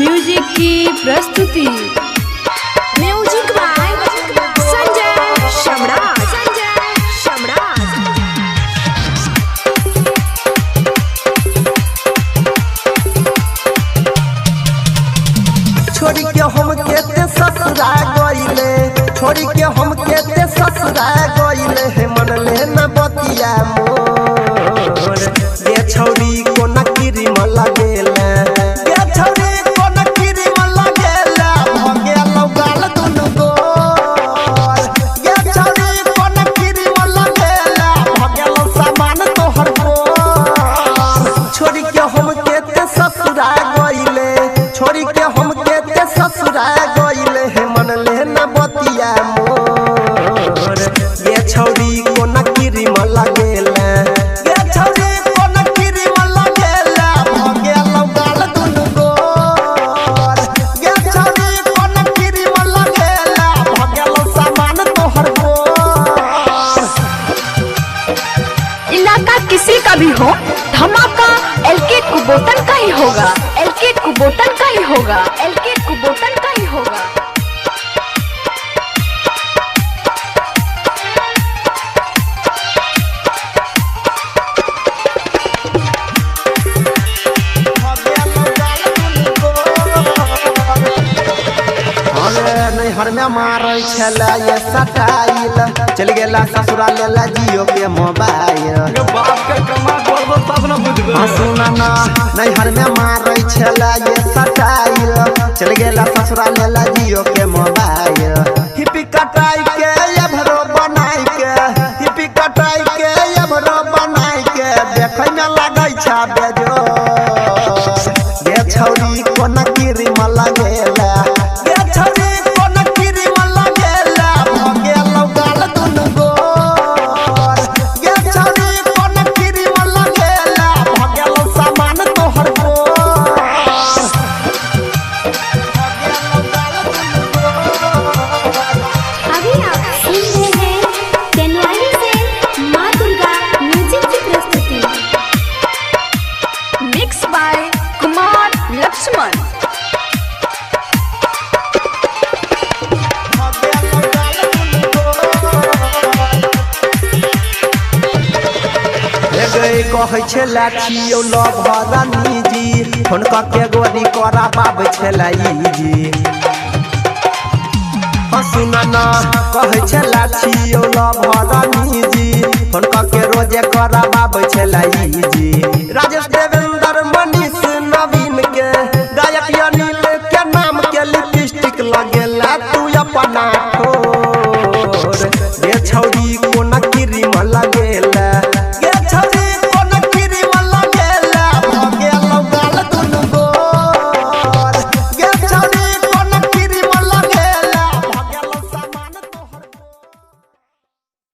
Music की प्रस्तुति। Music by Sanjay सम्राट। छोड़ी के हम केते ससुरा गइले, छोड़ी के हम केते ससुरा गइले हे मन ले न बतिया मोर। ये छौरी को नकीरी म लगेला, ये छौरी को नकीरी म लगेला भगे लौ गाल दुनु गोर। ये छौरी को नकीरी म लगेला भगे लौ सामान तोहर गोर। छोड़ी के हम केते ससुरा गइले, छोड़ी के हम केते ससुरा गइले हे मन ले न बतिया मोर। ये छौरी को नकीरी म लगेला, ये छौरी को नकीरी म लगेला भगे लौ गाल दुनु गोर। ये छौरी को नकीरी म लगेला भगे लौ सामान तोहर गोर। इलाका किसी का भी हो, धमाका एलके कुबोटन का ही होगा, एलके कुबोटन का ही होगा, एलके कुबोटन का ही होगा। हर में मारै छला ये सटाइल, चल गेला ससुरा लेला जियो के मोबाइल। बाप के कमा बोलबो तब न बुझबे। सुना ना नहीं हर में मारै छला ये सटाइल, चल गेला ससुरा लेला जियो के मोबाइल। हिपी कटाई के ये भरो बनाई के, हिपी कटाई के ये भरो बनाई के देखै में लागै छा बेजोर। ये छौरी को नकीरी म लगेला, ये छौरी को नकीरी म लगेला भगे लौ गाल दुनु गोर। ये छौरी को नकीरी म लगेला भगे लौ सामान तोहर गोर। भगे लौ गाल दुनु गोर। अभी आप सुन रहे हैं जनवरी से माँ दुर्गा म्यूजिक की प्रस्तुति। Mix by Kumar Laxman. भगे लौ गाल दुनु गोर। गई कहै छै लाठियो लभरानी जी, फोन के गोरी करा बाब छलाई जी। सुना ना कहै छै लाठियो लभरानी जी, फोन के रोजे करा बाब छलाई जी। राजेश देवेंद्र मनीष नवीन के गायक अनिल के नाम के लिपस्टिक लगेला तू अपना